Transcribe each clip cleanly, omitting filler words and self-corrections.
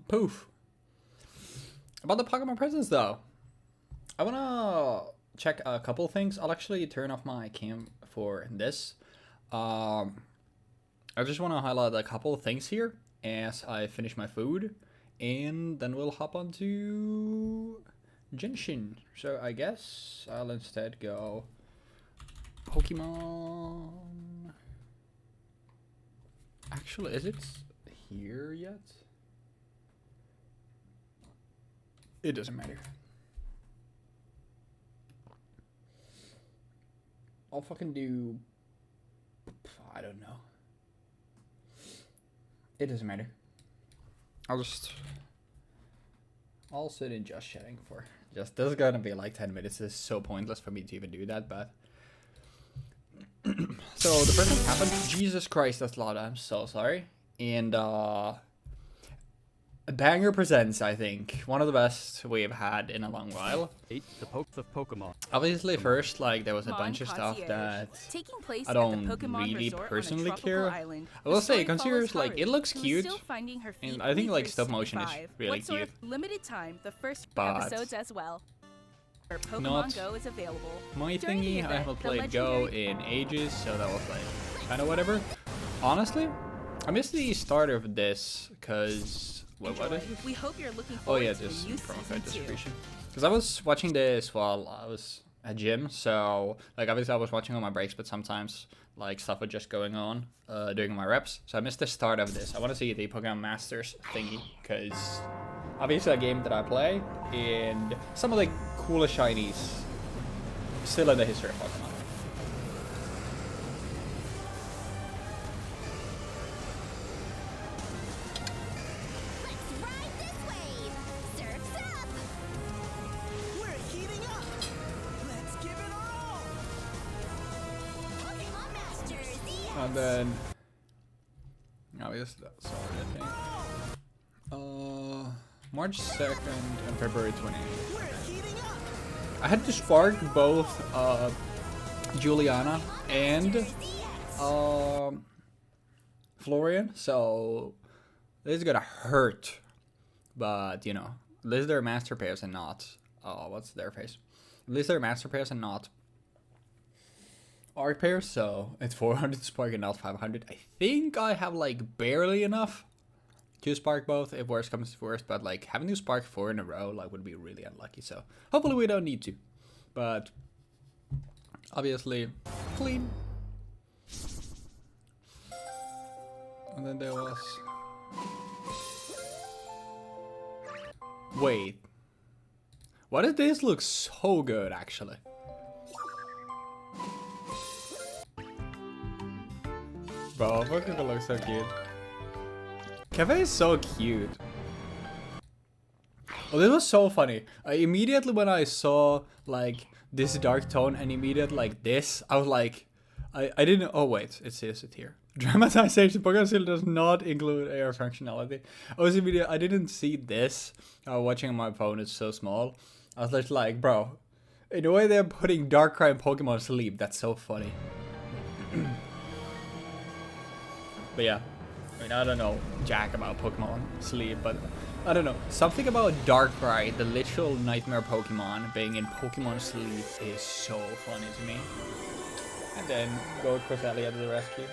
Poof. About the Pokemon presents though, I wanna check a couple things. I'll actually turn off my cam for this. I just wanna highlight a couple of things here as I finish my food, and then we'll hop on to Genshin. So I guess I'll instead go Pokemon. Actually, is it here yet? It doesn't matter. I'll fucking do... I don't know. It doesn't matter. I'll sit in just chatting for... This is gonna be like 10 minutes. It's so pointless for me to even do that, but... So, the first thing happened... Jesus Christ, that's loud. I'm so sorry. And, Banger Presents, I think. One of the best we've had in a long while. The pokes of Pokemon. Obviously, first, like, there was a bunch of stuff that I don't really personally care. I will say, Concierge, like, it looks cute. And I think, like, stop motion is really cute. Limited time, the first But episodes as well. Pokemon not Go is available. my During the thingy. I event, haven't the played Go legendary- in ages, so that was, like, kind of whatever. Honestly, I missed the start of this, because... What is this? We hope you're looking Oh forward yeah, to this the new promo season code 2. distribution. Because I was watching this while I was at gym, so like obviously I was watching on my breaks, but sometimes like stuff was just going on during my reps. So I missed the start of this. I want to see the Pokemon Masters thingy, because obviously a game that I play, and some of the coolest shinies still in the history of Pokemon. And then, obviously that's already a thing. March 2nd and February 28th. I had to spark both Juliana and Florian, so this is gonna hurt. But you know, at least they're master pairs and not what's their face? At least they're master pairs and not arc pairs, so it's 400 to spark and not 500. I think I have like barely enough to spark both if worst comes to worst, but like having to spark 4 in a row like would be really unlucky, so hopefully we don't need to. But obviously clean. And then there was... Wait. Why does this look so good actually? Bro, fucking looks so cute. Cafe is so cute. Oh, this was so funny. Immediately when I saw like this dark tone and immediately like this, I was like, I didn't. Oh wait, it says it here. Dramatization. Pokemon still does not include AR functionality. I didn't see this. Watching on my phone, it's so small. I was just like, bro, in the way they're putting Darkrai and Pokemon sleep, that's so funny. But yeah, I mean, I don't know jack about Pokemon Sleep, but I don't know. Something about Darkrai, the literal nightmare Pokemon, being in Pokemon Sleep is so funny to me. And then go Cresselia to the rescue.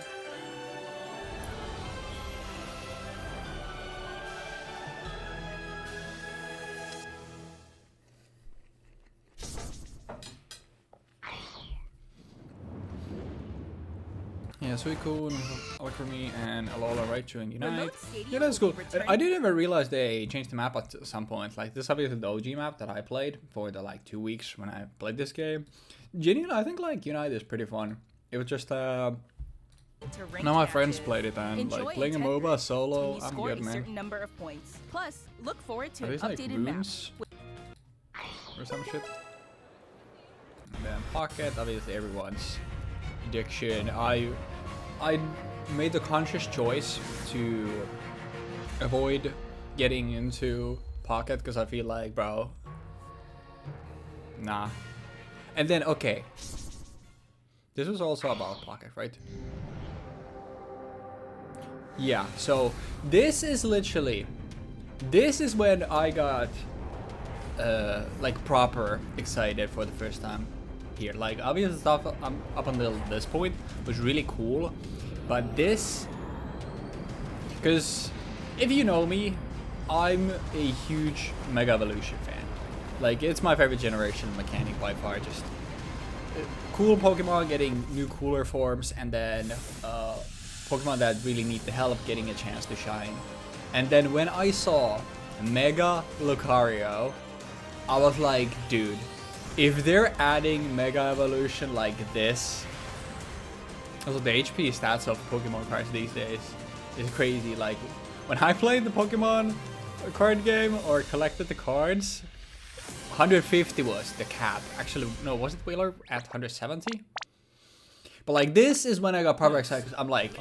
Yeah, Suicune, Alchemy, and Alola Raichu and Unite. Yeah, that's cool. I didn't even realize they changed the map at some point. Like, this is obviously the OG map that I played for the, like, 2 weeks when I played this game. Genuinely, I think, like, Unite is pretty fun. It was just, none of my friends played it, and, like, playing a MOBA solo, I'm good, man. Number of points. Plus, look forward to Are an these, like, updated map. runes? Or some shit? And then Pocket, obviously everyone's addiction. I made the conscious choice to avoid getting into Pocket because I feel like, bro, nah. And then, okay, this was also about Pocket, right? Yeah, so this is literally this is when I got like proper excited for the first time here. Like obvious stuff up until this point was really cool, but this, because if you know me, I'm a huge Mega Evolution fan. Like it's my favorite generation mechanic by far. Just cool Pokemon getting new cooler forms, and then Pokemon that really need the help getting a chance to shine. And then when I saw Mega Lucario, I was like, dude, if they're adding Mega Evolution like this, also the HP stats of Pokemon cards these days is crazy. Like when I played the Pokemon card game or collected the cards, 150 was the cap. Actually, no, was it Wheeler at 170? But like this is when I got proper excited, 'cause I'm like,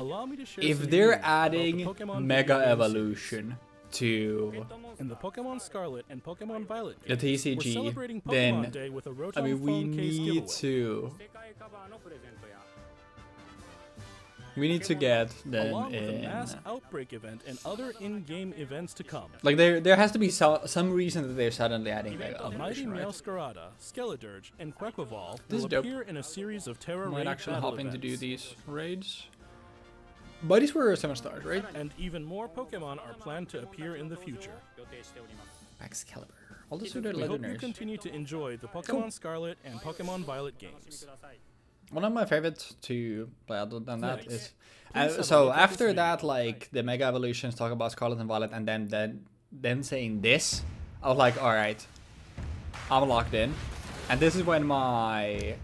if they're adding Mega Evolution to In the Pokemon Scarlet and Pokemon Violet the games, we're TCG, celebrating Pokemon then Day with a Rotom I mean we phone case need giveaway. to get them Along with a in. mass outbreak event and other in-game events to come. Like there has to be some reason that they're suddenly adding Mega A mighty Evolution, right? Meowscarada, Skeledirge, and Quaquaval This is will dope. appear in a series of Terra Might Raid actually battle hop in to do events. these raids. But these were 7 stars, right? And even more Pokemon are planned to appear in the future. Excalibur. All these are the We hope you legendaries. continue to enjoy the Pokemon Scarlet and Pokemon Violet games. One of my favorites to play other than that Nice. is Please have a so look at this after video. that, like the Mega Evolutions talk about Scarlet and Violet, and then saying this, I was like, all right, I'm locked in. And this is when my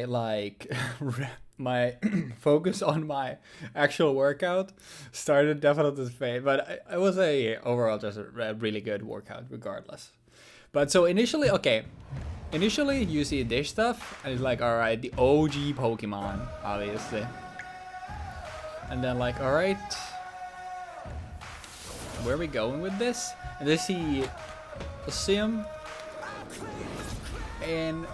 like my focus on my actual workout started definitely to fade, but it was overall just a really good workout regardless. But so initially you see this stuff and it's like, all right, the OG Pokemon, obviously. And then like, all right, where are we going with this? And then see Lyceum. And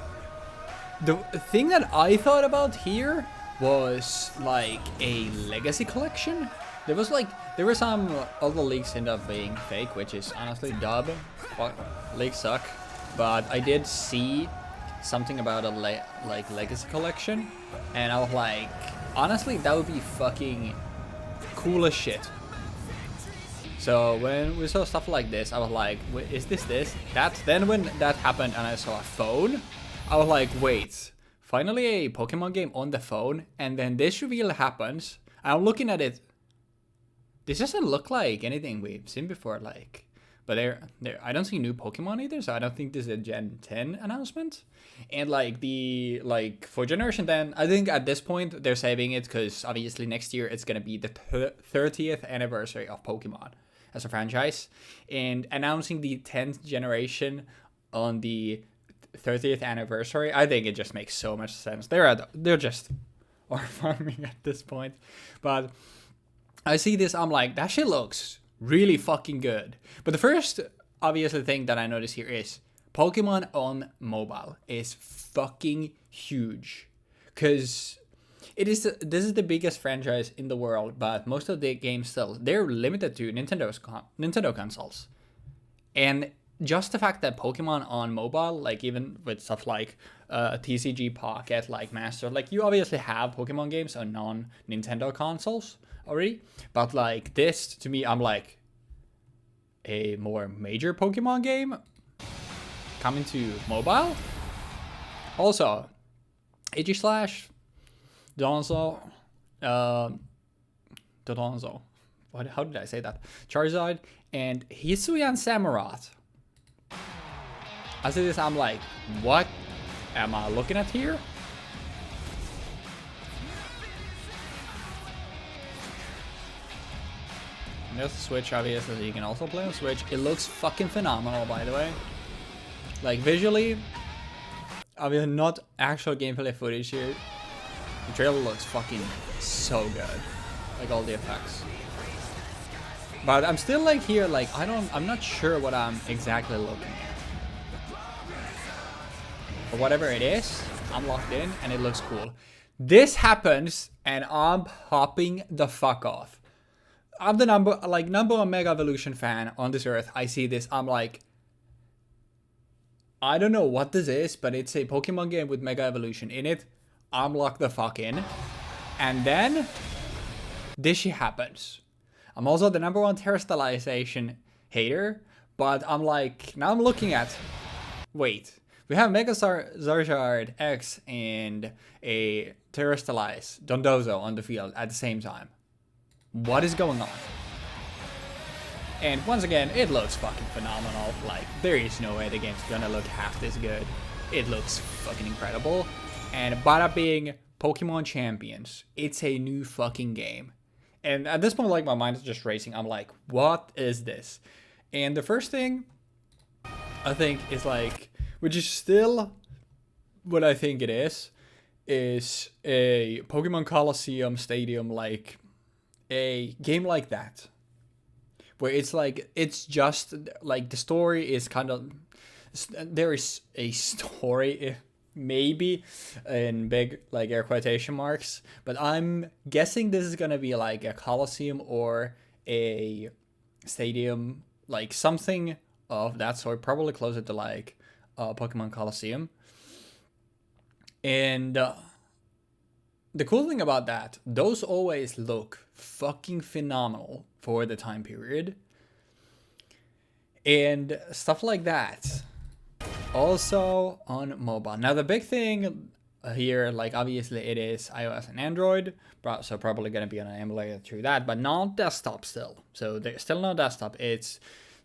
the thing that I thought about here was like a legacy collection. There were some other leaks end up being fake, which is honestly dub. Fuck, leaks suck. But I did see something about a legacy collection, and I was like, honestly, that would be fucking cool as shit. So when we saw stuff like this, I was like, wait, is this? Then when that happened and I saw a phone, I was like, wait, finally a Pokemon game on the phone, and then this reveal happens. I'm looking at it. This doesn't look like anything we've seen before, like. But I don't see new Pokemon either, so I don't think this is a Gen 10 announcement. And for Generation 10, I think at this point they're saving it because obviously next year it's gonna be the 30th anniversary of Pokemon as a franchise, and announcing the 10th generation on the 30th anniversary, I think it just makes so much sense. They're just farming at this point, but I see this, I'm like, that shit looks really fucking good. But the first obviously thing that I notice here is Pokemon on mobile is fucking huge, because this is the biggest franchise in the world, but most of the games still, they're limited to Nintendo consoles. And just the fact that Pokemon on mobile, like even with stuff like TCG Pocket, like Master, like you obviously have Pokemon games on non-Nintendo consoles already, but like this, to me, I'm like, a more major Pokemon game coming to mobile. Also, Aegislash, Donzo, Dodonzo, how did I say that? Charizard, and Hisuian Samurott. I see this, I'm like, what am I looking at here? And there's the Switch, obviously, so you can also play on Switch. It looks fucking phenomenal, by the way. Like, visually, obviously not actual gameplay footage here. The trailer looks fucking so good. Like, all the effects. But I'm still, like, here, like, I'm not sure what I'm exactly looking at. But whatever it is, I'm locked in, and it looks cool. This happens, and I'm popping the fuck off. I'm the number one Mega Evolution fan on this earth. I see this, I'm like, I don't know what this is, but it's a Pokemon game with Mega Evolution in it. I'm locked the fuck in. And then this shit happens. I'm also the number one terrestrialization hater, but I'm like, now I'm looking at, wait, we have Mega Charizard X and a terrestrialized Dondozo on the field at the same time. What is going on? And once again, it looks fucking phenomenal. Like, there is no way the game's gonna look half this good. It looks fucking incredible. And bada being Pokemon Champions, it's a new fucking game. And at this point, like, my mind is just racing. I'm like, what is this? And the first thing I think is like, which is still what I think it is a Pokemon Coliseum Stadium, like a game like that. Where it's like, it's just like the story is kind of, there is a story, maybe, in big like air quotation marks, but I'm guessing this is gonna be like a Coliseum or a stadium, like something of that sort, probably closer to like Pokemon Coliseum. And the cool thing about that, those always look fucking phenomenal for the time period. And stuff like that. Also on mobile. Now the big thing here, like obviously it is iOS and Android, so probably going to be on an emulator through that, but not desktop still. So there's still no desktop. It's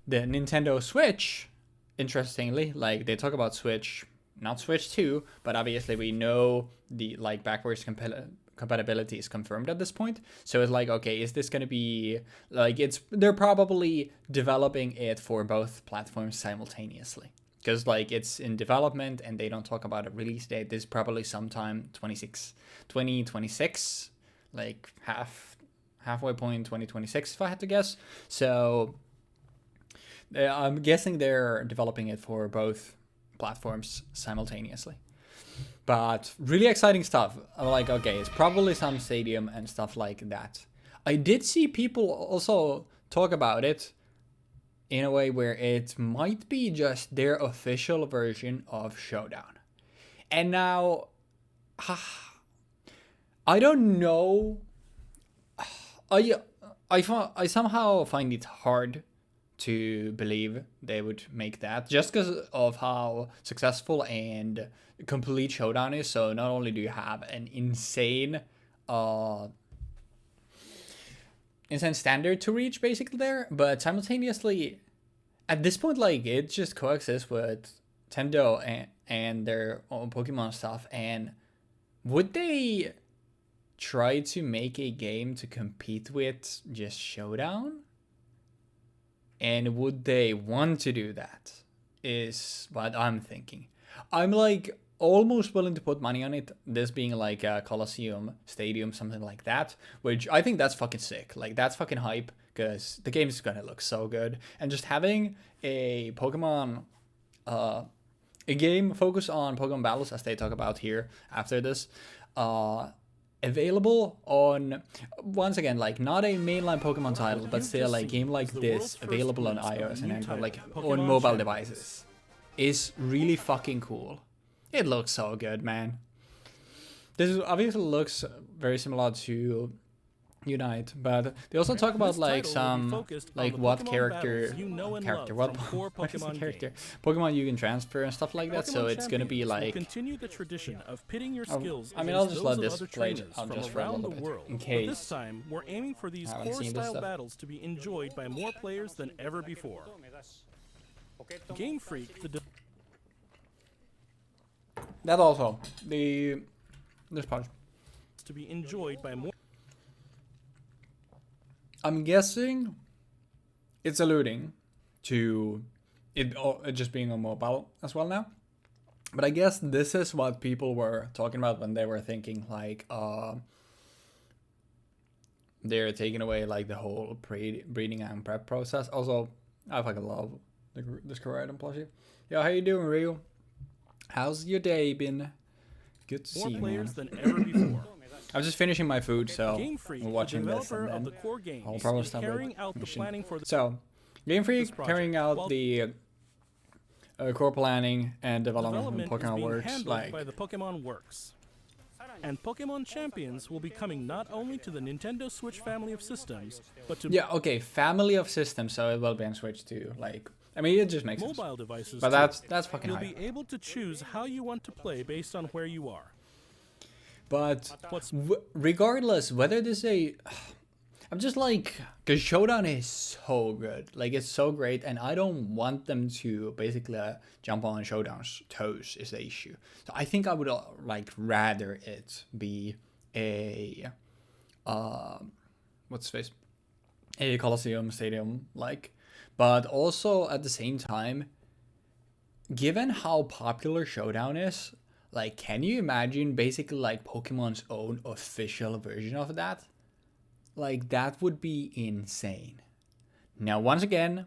the Nintendo Switch, interestingly. Like they talk about Switch, not Switch 2, but obviously we know the like backwards compatibility is confirmed at this point. So it's like, okay, is this going to be like, they're probably developing it for both platforms simultaneously, because like it's in development and they don't talk about a release date. This is probably sometime 2026, like halfway point 2026 if I had to guess. So I'm guessing they're developing it for both platforms simultaneously. But really exciting stuff. I'm like, okay, it's probably some stadium and stuff like that. I did see people also talk about it in a way where it might be just their official version of Showdown. And now, I don't know. I somehow find it hard to believe they would make that, just because of how successful and complete Showdown is. So not only do you have an insane standard to reach basically there, but simultaneously at this point, like, it just coexists with Nintendo and their own Pokemon stuff. And would they try to make a game to compete with just Showdown? And would they want to do that? Is what I'm thinking. I'm like almost willing to put money on it, this being like a Coliseum Stadium, something like that, which I think that's fucking sick. Like, that's fucking hype, because the game is gonna look so good. And just having a Pokemon, a game focused on Pokemon battles, as they talk about here after this, available on, once again, like not a mainline Pokemon title, but still a game like this available on iOS and Android, like on mobile devices, is really fucking cool. It looks so good, man. This obviously looks very similar to Unite, but they also talk about like some, like what character, Pokemon you can transfer and stuff like that. So it's gonna be like, continue the tradition of pitting your skills. I mean, I'll just let this play out just for a little bit, in case. This time, we're aiming for these core-style battles to be enjoyed by more players than ever before. Game Freak, that also this part to be enjoyed by more. I'm guessing it's alluding to it just being on mobile as well now. But I guess this is what people were talking about when they were thinking like they're taking away like the whole breeding and prep process. Also, I fucking love this Koraidon plushie. Yo, how you doing, Ryu? How's your day been? Good to see you, More players man. than ever before. I'm just finishing my food, so Game Freak, we're watching the this, developer and of then the core games, I'll probably is start carrying out the mission. planning for the So, Game Freak project, carrying out while the core planning and development of development is Pokemon being Works. handled Like, by the Pokemon Works. And Pokemon Champions will be coming not only to the Nintendo Switch family of systems, but to yeah, okay, family of systems, so it will be on Switch too. Like, I mean, it just makes sense. mobile devices. But too. that's fucking You'll high. be able to choose how you want to play based on where you are. But What's regardless, whether this a, I'm just like, because Showdown is so good, like it's so great, and I don't want them to basically jump on Showdown's toes is the issue. So I think I would like rather it be a, what's face, a Coliseum Stadium like, but also at the same time, given how popular Showdown is. Like, can you imagine basically like Pokemon's own official version of that? Like, that would be insane. Now, once again,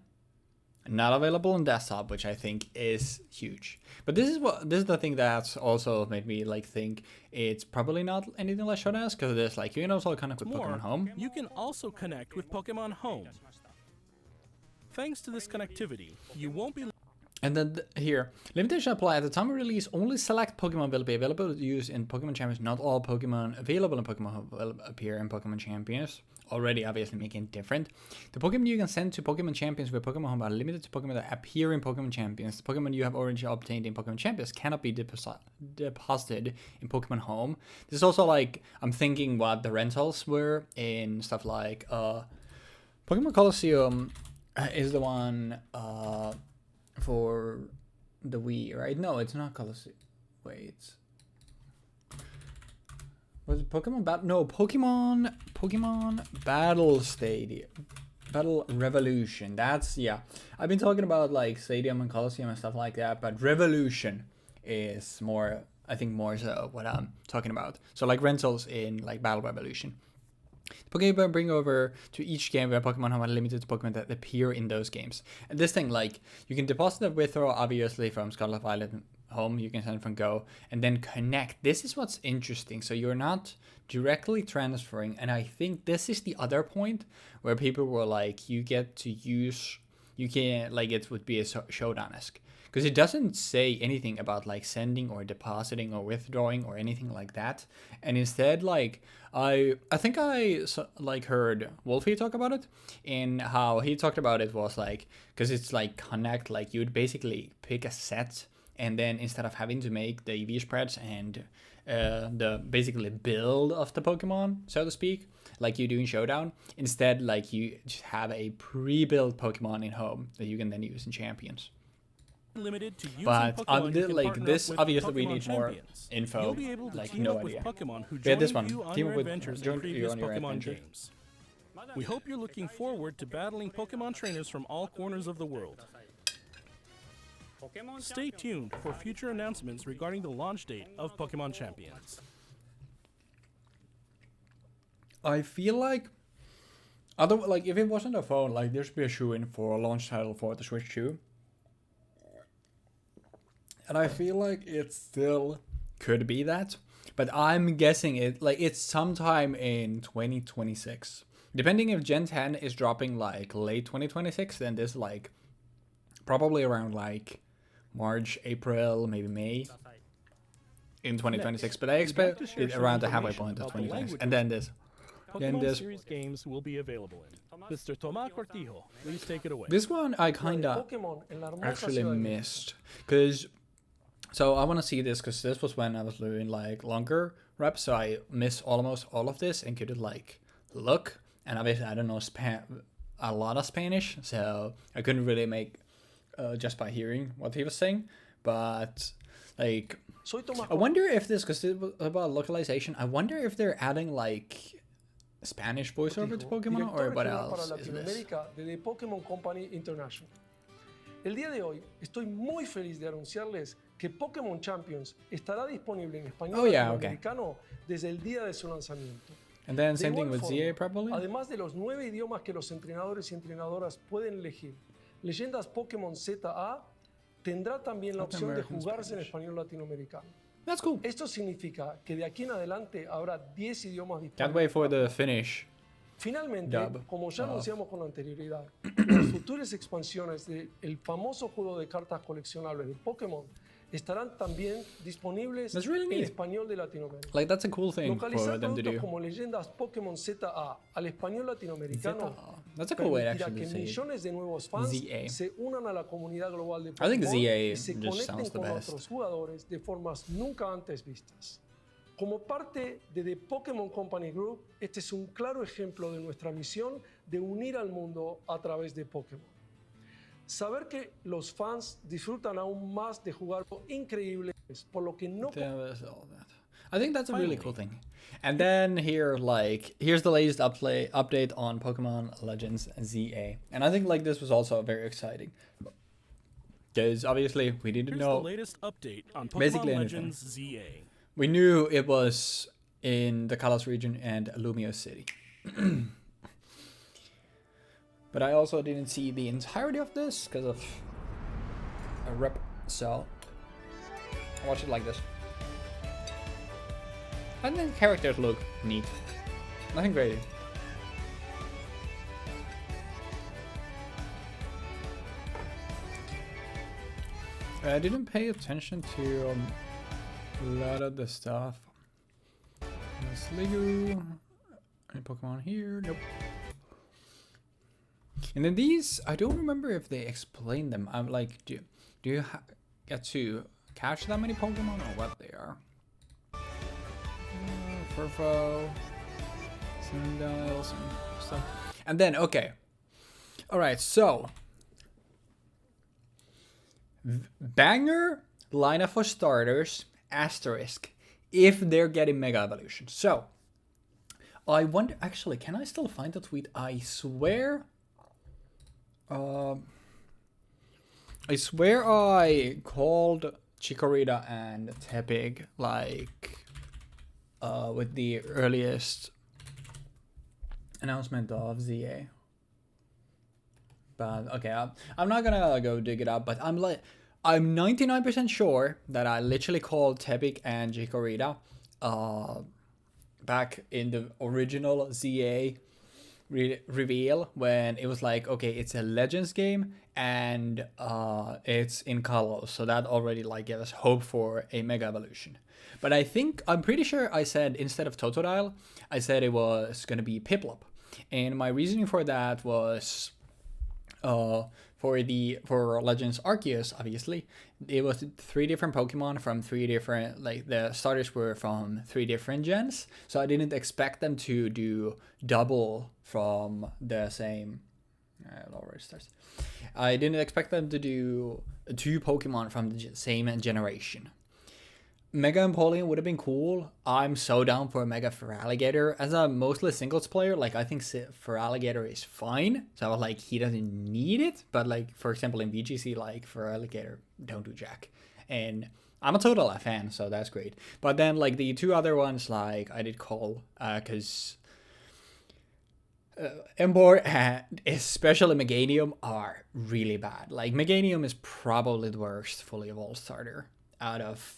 not available on desktop, which I think is huge. But this is the thing that's also made me like think it's probably not anything like Showdown, because there's like you can also connect with Pokemon Home. You can also connect with Pokemon Home. Thanks to this connectivity, you won't be. And then here, limitation apply. At the time of release, only select Pokemon will be available to use in Pokemon Champions. Not all Pokemon available in Pokemon Home will appear in Pokemon Champions. Already obviously making it different. The Pokemon you can send to Pokemon Champions with Pokemon Home are limited to Pokemon that appear in Pokemon Champions. The Pokemon you have already obtained in Pokemon Champions cannot be deposited in Pokemon Home. This is also like, I'm thinking what the rentals were in stuff like Pokemon Coliseum is the one for the Wii, right? No, it's not Coliseum. Wait. Was it Pokemon Battle? No, Pokemon Battle Stadium. Battle Revolution. That's, yeah. I've been talking about like Stadium and Coliseum and stuff like that, but Revolution is more, I think more so what I'm talking about. So like rentals in like Battle Revolution. Pokemon bring over to each game where Pokemon Home are limited to Pokemon that appear in those games. And this thing, like, you can deposit a withdraw obviously from Scarlet Violet Home, you can send from Go, and then connect. This is what's interesting. So you're not directly transferring, and I think this is the other point where people were like, you get to use, you can, like, it would be a Showdown-esque. Because it doesn't say anything about like sending or depositing or withdrawing or anything like that, and instead like I think I like heard Wolfie talk about it, and how he talked about it was like, because it's like connect, like you'd basically pick a set, and then instead of having to make the EV spreads and the basically build of the Pokemon, so to speak, like you do in Showdown, instead like you just have a pre-built Pokemon in Home that you can then use in Champions. Limited to using But Pokemon like this, obviously Pokemon we need more Champions. info. You'll be able to like team no up idea. with Pokemon who Yeah, this joined one. you on Team your up with adventures in join you previous on your Pokemon adventure. games. We hope you're looking forward to battling Pokemon trainers from all corners of the world. Stay tuned for future announcements regarding the launch date of Pokemon Champions. I feel like, other like if it wasn't a phone, like there should be a shoe-in for a launch title for the Switch 2. And I feel like it still could be that, but I'm guessing it's sometime in 2026. Depending if Gen 10 is dropping like late 2026, then this like probably around like March, April, maybe May in 2026. But I expect it around the halfway point of 2026, and then this. Pokemon series games will be available in. Mr. Tomás Cortijo, please take it away. This one I kinda actually missed, because so I want to see this, because this was when I was doing like longer reps, so I missed almost all of this and couldn't like look, and obviously I don't know a lot of Spanish, so I couldn't really make just by hearing what he was saying. But like, I wonder if this, because it was about localization, I wonder if they're adding like Spanish voiceover to Pokemon, or what else is this? De The Pokémon Company International. El día de hoy estoy muy feliz de anunciarles que Pokémon Champions estará disponible en español latinoamericano desde el día de su lanzamiento. And then same thing with ZA probably. Además de los 9 idiomas que los entrenadores y entrenadoras pueden elegir, Leyendas Pokémon ZA tendrá también la opción de jugarse en español latinoamericano. That's cool. Esto significa que de aquí en adelante habrá 10 idiomas disponibles. Can't wait for the Finnish. Finalmente, dub como ya anunciamos con anterioridad, las futuras expansiones del famoso juego de cartas coleccionables de Pokémon estarán también disponibles en español de Latinoamérica. Like, that's a cool thing for Localizar them to productos do. como leyendas Pokémon ZA al español latinoamericano That's a cool way permitirá actually que to say it. millones de nuevos fans ZA. se unan a la comunidad global de I think Pokémon ZA y se just conecten sounds the con best. otros jugadores de formas nunca antes vistas. Como parte de The Pokémon Company Group, este es un claro ejemplo de nuestra misión de unir al mundo a través de Pokémon. Saber que los fans disfrutan aún más de jugar increíbles, por lo que no... I think that's a really cool thing. And then here, like, here's the latest update on Pokemon Legends ZA. And I think, like, this was also very exciting. Because, obviously, we didn't know... Here's the latest update on basically Pokemon anything. Legends ZA. We knew it was in the Kalos region and Lumio City. But I also didn't see the entirety of this because of a rep, so I watched it like this. I think the characters look neat. Nothing crazy. I didn't pay attention to a lot of the stuff. Sliggoo. Any Pokemon here? Nope. And then these, I don't remember if they explain them. I'm like, do you get to catch that many Pokemon or what they are? Furfo, Sandile, some stuff. And then, okay. Alright, so. Banger lineup for starters, asterisk, if they're getting Mega Evolution. So, I wonder, actually, can I still find the tweet? I swear I called Chikorita and Tepig, like, with the earliest announcement of ZA. But, okay, I'm not gonna go dig it up, but I'm 99% sure that I literally called Tepig and Chikorita, back in the original ZA reveal when it was like, okay, it's a Legends game and it's in Kalos, so that already like gave us hope for a Mega Evolution. But I'm pretty sure I said instead of Totodile, I said it was gonna be Piplup, and my reasoning for that was for Legends Arceus, obviously, it was 3 different Pokemon from 3 different, like the starters were from 3 different gens, so I didn't expect them to do double from the same. I didn't expect them to do 2 Pokemon from the same generation. Mega Empoleon would have been cool. I'm so down for a Mega Feraligatr. As a mostly singles player, like, I think Feraligatr is fine. So I was like, he doesn't need it. But, like, for example, in VGC, like, Feraligatr don't do jack. And I'm a total fan, so that's great. But then, like, the 2 other ones, like, I did call, because Emboar and especially Meganium are really bad. Like, Meganium is probably the worst fully evolved starter out of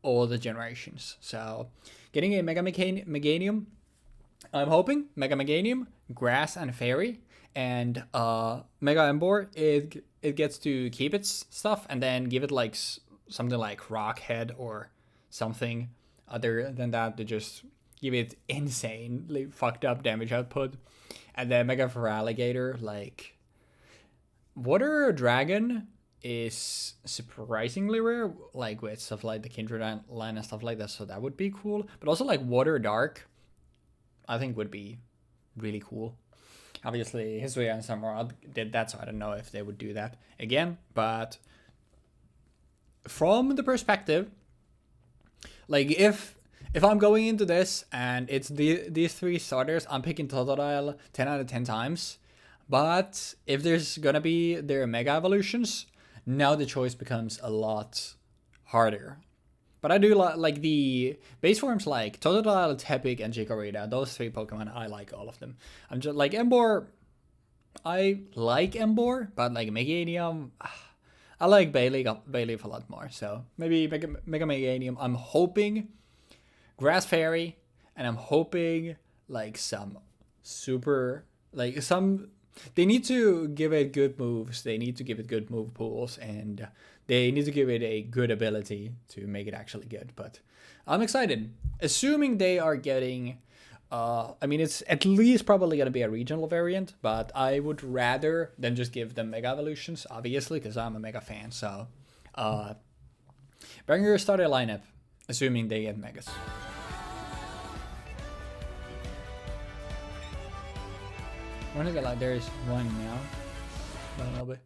all the generations. So getting a Mega Meganium, I'm hoping Mega Meganium, Grass and Fairy, and Mega Emboar, it gets to keep its stuff and then give it like something like Rock Head or something other than that to just give it insanely fucked up damage output. And then Mega Feraligatr, like, Water Dragon is surprisingly rare, like with stuff like the Kindred line and stuff like that, so that would be cool. But also like Water Dark, I think would be really cool. Obviously Hisuian and Samurott did that, so I don't know if they would do that again. But from the perspective, like, if I'm going into this and it's these 3 starters, I'm picking Totodile 10 out of 10 times. But if there's gonna be their Mega Evolutions, now the choice becomes a lot harder. But I do like the base forms, like Totodile, Tepig, and Chikorita. Those 3 Pokemon, I like all of them. I'm just like Emboar. I like Emboar, but like Meganium, I like Bayleaf a lot more. So maybe Mega Meganium. I'm hoping Grass Fairy, and I'm hoping like some super like some. They need to give it good moves. They need to give it good move pools, and they need to give it a good ability to make it actually good. But I'm excited, assuming they are getting. I mean, it's at least probably going to be a regional variant, but I would rather than just give them Mega Evolutions, obviously, because I'm a Mega fan. So, bring your starter lineup, assuming they get Megas. When is it like there's one now? A little bit.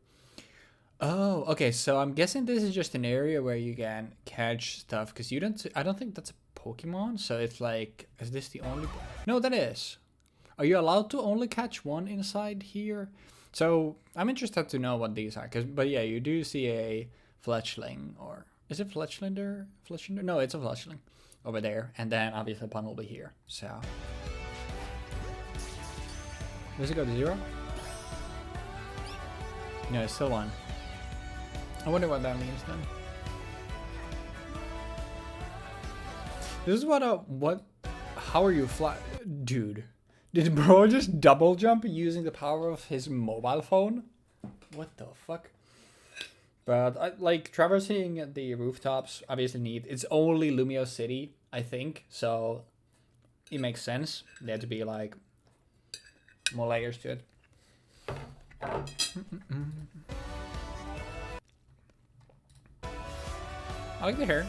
Oh, okay. So I'm guessing this is just an area where you can catch stuff, because you don't. I don't think that's a Pokemon, so it's like, is this the only? No, that is. Are you allowed to only catch one inside here? So I'm interested to know what these are, but yeah, you do see a Fletchling, or is it Fletchlinder? Fletchlinder? No, it's a Fletchling over there, and then obviously Pun will be here. So does it go to 0? No, it's still 1. I wonder what that means then. This is how are you fly? Dude, did bro just double jump using the power of his mobile phone? What the fuck? But like traversing the rooftops, obviously neat. It's only Lumio City, I think. So it makes sense. There to be like more layers to it. I like the hair.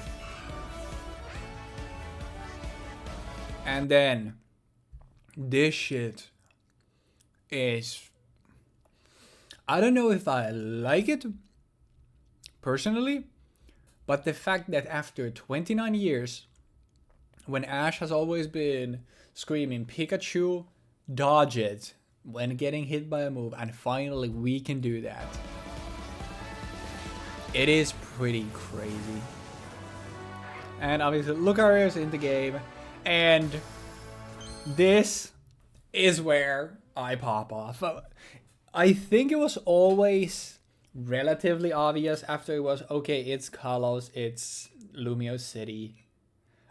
And then this shit is, I don't know if I like it personally, but the fact that after 29 years, when Ash has always been screaming Pikachu, dodge it when getting hit by a move, and finally we can do that. It is pretty crazy. And obviously Lucario is in the game. And this is where I pop off. I think it was always relatively obvious after it was, okay, it's Kalos, it's Lumio City.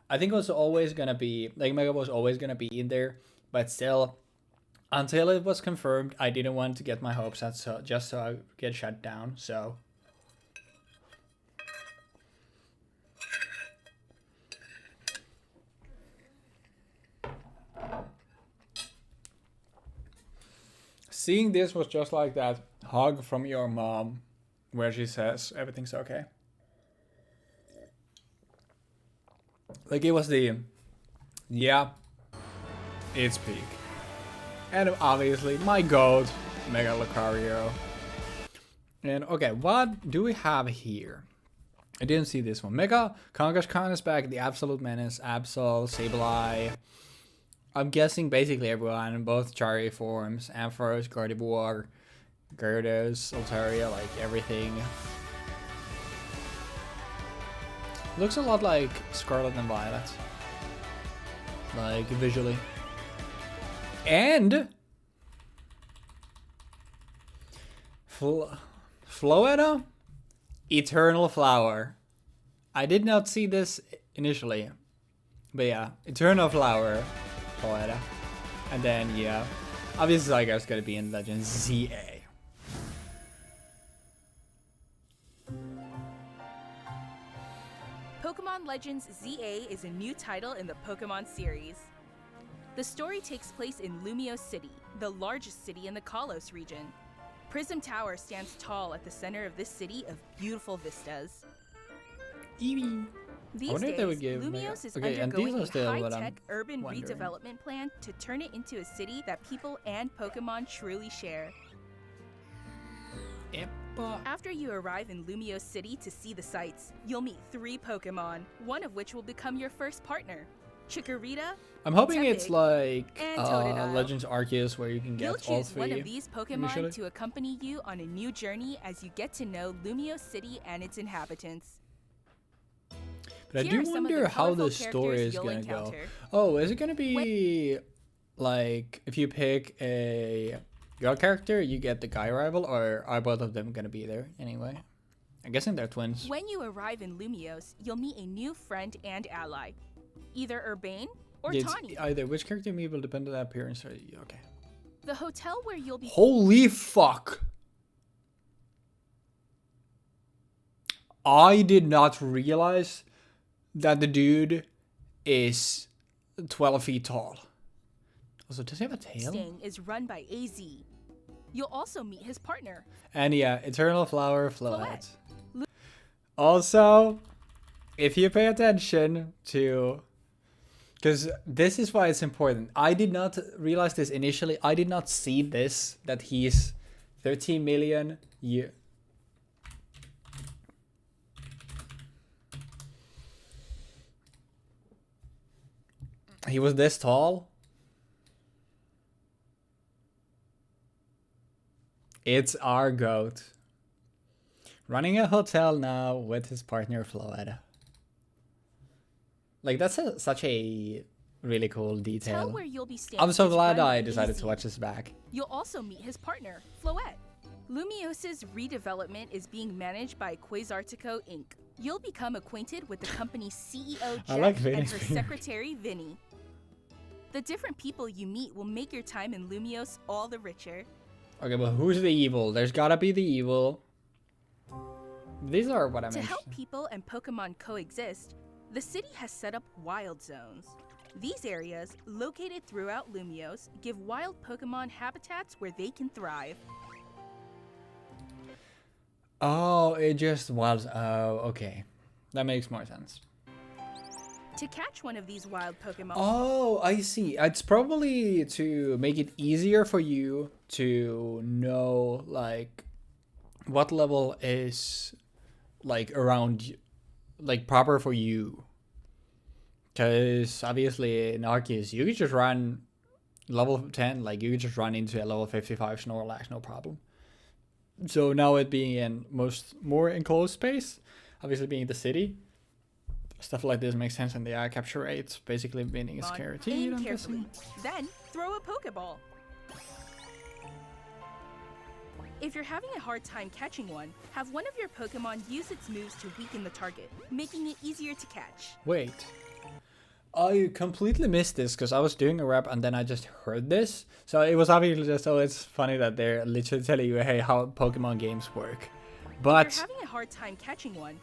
I think it was always going to be, like Mega was always going to be in there. But still, until it was confirmed, I didn't want to get my hopes up, so just so I get shut down. So seeing this was just like that hug from your mom where she says everything's okay. Like it was the, yeah, it's peak. And obviously my goat, Mega Lucario. And okay, what do we have here? I didn't see this one. Mega Kangaskhan is back, the Absolute Menace, Absol, Sableye. I'm guessing basically everyone in both Chari forms, Ampharos, Gardevoir, Gyarados, Altaria, like everything. Looks a lot like Scarlet and Violet. Like visually. And Floetta, Eternal Flower. I did not see this initially. But yeah, Eternal Flower. Floetta. And then, yeah. Obviously, Zygarde's gonna be in Legends ZA. Pokemon Legends ZA is a new title in the Pokemon series. The story takes place in Lumio City, the largest city in the Kalos region. Prism Tower stands tall at the center of this city of beautiful vistas. Eevee. These days, Lumios is undergoing a high-tech urban redevelopment plan to turn it into a city that people and Pokemon truly share. After you arrive in Lumio City to see the sights, you'll meet 3 Pokemon, one of which will become your first partner. Chikorita, I'm hoping Tepig, it's like and Legends Arceus where you can get all 3. You'll choose one of these Pokemon to accompany you on a new journey as you get to know Lumio City and its inhabitants. But I do wonder how the story is going to go. Oh, is it going to be like if you pick a girl character, you get the guy rival, or are both of them going to be there anyway? I'm guessing they're twins. When you arrive in Lumiose, you'll meet a new friend and ally. Either Urbane or Tawny. Either which character you meet will depend on the appearance. Okay. The hotel where you'll be... Holy fuck! I did not realize that the dude is 12 feet tall. Also, does he have a tail? Staying is run by AZ. You'll also meet his partner. And yeah, Eternal Flower Floette. Also, if you pay attention to... Because this is why it's important. I did not realize this initially. I did not see this, that he's 13 million year. He was this tall. It's our goat. Running a hotel now with his partner Floette. Like, that's such a really cool detail. Where you'll be I'm so glad I decided to watch this back. You'll also meet his partner, Floette. Lumiose's redevelopment is being managed by Quasartico Inc. You'll become acquainted with the company's CEO, Jack, and her secretary, Vinny. The different people you meet will make your time in Lumiose all the richer. Okay, but who's the evil? There's gotta be the evil. These are what I'm To help people and Pokemon coexist, the city has set up wild zones. These areas, located throughout Lumiose, give wild Pokemon habitats where they can thrive. Oh, it just was. Oh, okay. That makes more sense. To catch one of these wild Pokemon... Oh, I see. It's probably to make it easier for you to know, like, what level is, like, around, like, proper for you. Because, obviously, in Arceus, you could just run level 10, like, you could just run into a level 55 Snorlax, no problem. So now it being in more enclosed space, obviously being the city, stuff like this makes sense, and the eye capture rate basically meaning is guaranteed, I'm guessing. Then throw a Pokeball. If you're having a hard time catching one, have one of your Pokemon use its moves to weaken the target, making it easier to catch. Wait. I completely missed this because I was doing a rap and then I just heard this. So it was obviously just, oh, it's funny that they're literally telling you, hey, how Pokemon games work. But if you're having a hard time catching one,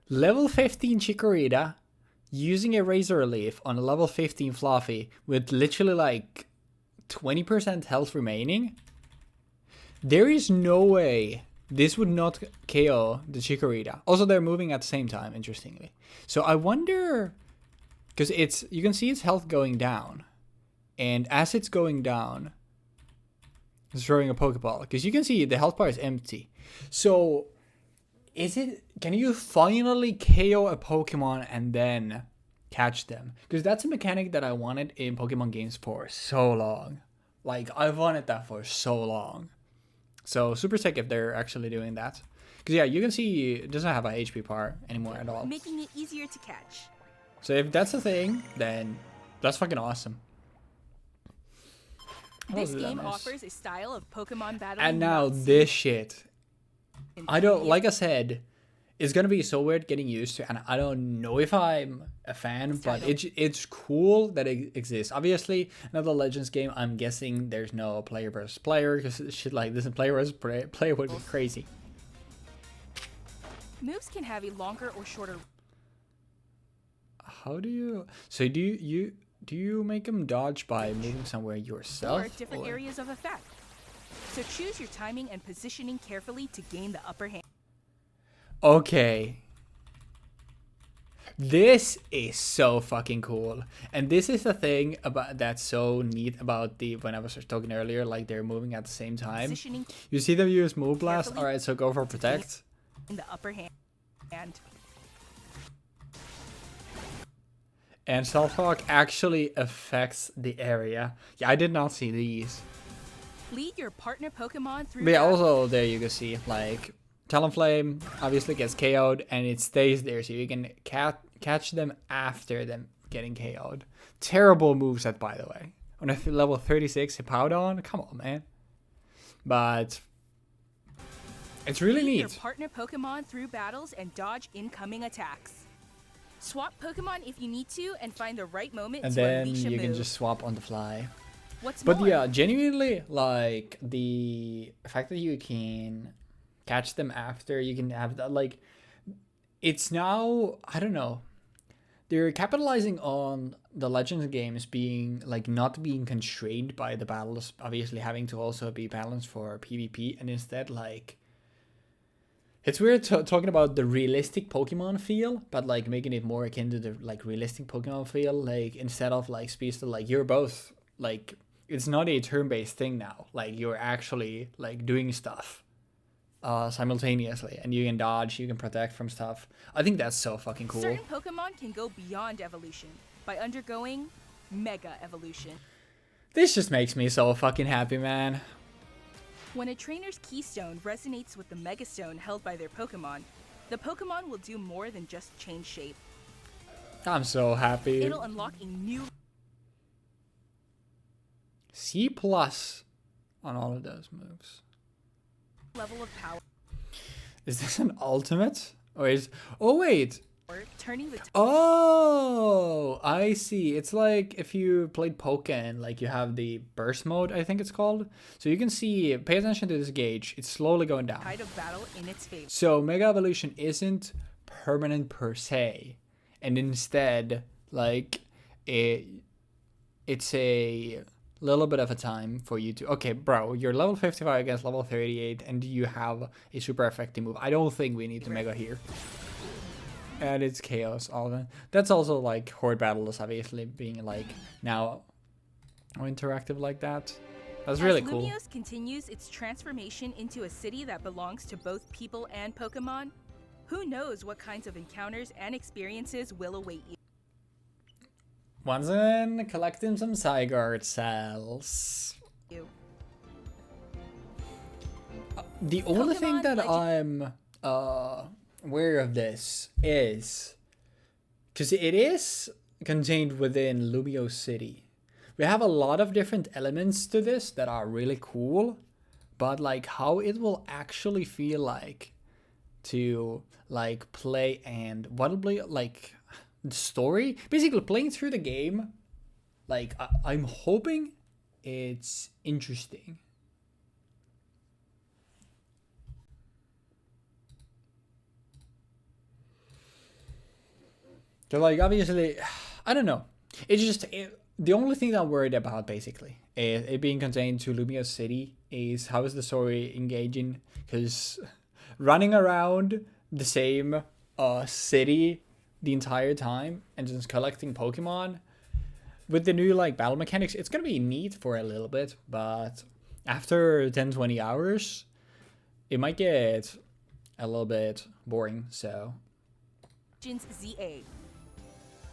level 15 Chikorita using a Razor Leaf on a level 15 Fluffy with literally like 20% health remaining. There is no way this would not KO the Chikorita. Also, they're moving at the same time, interestingly. So I wonder, because you can see its health going down, and as it's going down, it's throwing a Pokeball, because you can see the health bar is empty. So can you finally KO a Pokemon and then catch them? Because that's a mechanic that I wanted in Pokemon games for so long. Like, I've wanted that for so long. So super sick if they're actually doing that. Because yeah, you can see it doesn't have a HP bar anymore at all. Making it easier to catch. So if that's a thing, then that's fucking awesome. This game offers a style of Pokemon battle. And now this shit. I don't, like I said, it's gonna be so weird getting used to, and I don't know if I'm a fan, but it's cool that it exists. Obviously, another Legends game, I'm guessing there's no player versus player, because shit like this in player versus player would be crazy. Moves can have a longer or shorter. How do you? So do you make them dodge by moving somewhere yourself? Or different areas of effect. So choose your timing and positioning carefully to gain the upper hand. Okay. This is so fucking cool. And this is the thing about that's so neat about when I was talking earlier, like they're moving at the same time. You see them use Move Blast? Alright, so go for Protect. In the upper hand. And Stealth Rock actually affects the area. Yeah, I did not see these. Lead your partner Pokemon through. But yeah, also there you can see, like, Talonflame obviously gets KO'd and it stays there, so you can catch them after them getting KO'd. Terrible moveset, by the way. On a level 36 Hippowdon, come on, man. But It's really Lead neat. your partner Pokemon through battles and dodge incoming attacks. Swap Pokemon if you need to and find the right moment And to then unleash a you move. can just swap on the fly. What's But more, yeah, genuinely, like, the fact that you can catch them after, you can have that, like, it's now, I don't know, they're capitalizing on the Legends games being, like, not being constrained by the battles, obviously having to also be balanced for PvP, and instead, like, it's weird talking about the realistic Pokemon feel, but, like, making it more akin to the, like, realistic Pokemon feel, like, instead of, like, Speedster, like, you're both, like, it's not a turn-based thing now. Like, you're actually, like, doing stuff simultaneously, and you can dodge, you can protect from stuff. I think that's so fucking cool. certain Pokemon can go beyond evolution by undergoing Mega Evolution. This just makes me so fucking happy, man. When a trainer's keystone resonates with the Megastone held by their Pokemon, the Pokemon will do more than just change shape. I'm so happy. It'll unlock a new C+ on all of those moves. level of power, Is this an ultimate? Or is... Oh, wait. turning the Oh, I see. It's like if you played Pokken, like you have the burst mode, I think it's called. So you can see, pay attention to this gauge. It's slowly going down. tide of battle in its favor. So Mega Evolution isn't permanent per se. And instead, like, it's a little bit of a time for you to... Okay, bro, you're level 55 against level 38, and you have a super effective move. I don't think we need to Mega here. And it's Chaos, all of it. That's also, like, Horde Battles, obviously, being, like, now interactive like that. That's really cool. As Lumiose continues its transformation into a city that belongs to both people and Pokemon, who knows what kinds of encounters and experiences will await you. Once again, collecting some Zygarde cells. The only thing that I'm aware of this is because it is contained within Lumiose City. We have a lot of different elements to this that are really cool, but like how it will actually feel like to like play and what will be like the story, basically playing through the game, like I'm hoping it's interesting. So like obviously, I don't know. It's just the only thing that I'm worried about basically is it being contained to Lumiose City is how is the story engaging, because running around the same city the entire time and just collecting Pokemon with the new like battle mechanics, it's gonna be neat for a little bit, but after 10-20 hours it might get a little bit boring. So ZA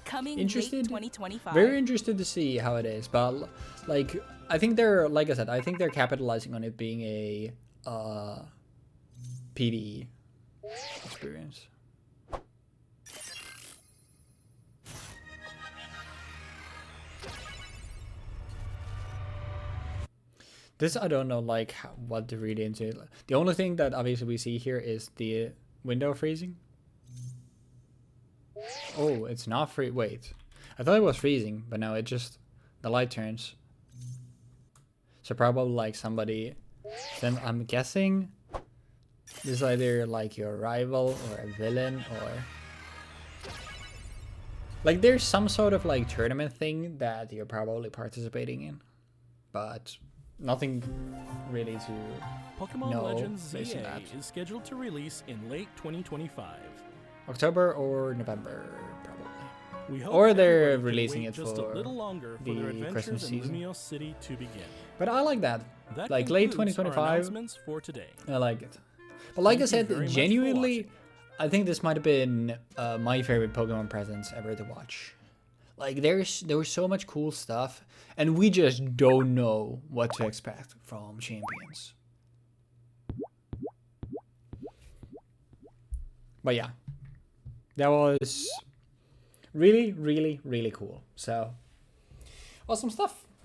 coming interested, late 2025. very interested to see how it is, but like I think they're, like I said, I think they're capitalizing on it being a PvE experience. This I don't know like what to read into. The only thing that obviously we see here is the window freezing. Oh, it's not free. Wait, I thought it was freezing, but no, it just the light turns. So probably like somebody. Then I'm guessing this is either like your rival or a villain or like there's some sort of like tournament thing that you're probably participating in, but nothing really to Pokemon Legends ZA is scheduled to release in late 2025. October or November, probably. We hope or they're everyone can releasing wait it just for a little longer for their the Christmas adventures in season. Lumiose City to begin. But I like that. That Like late concludes our 2025. announcements for today. I like it. But like Thank I you very said, much for genuinely, watching. I think this might have been my favorite Pokemon presents ever to watch. Like there was so much cool stuff, and we just don't know what to expect from Champions. But yeah, that was really, really, really cool. So awesome stuff.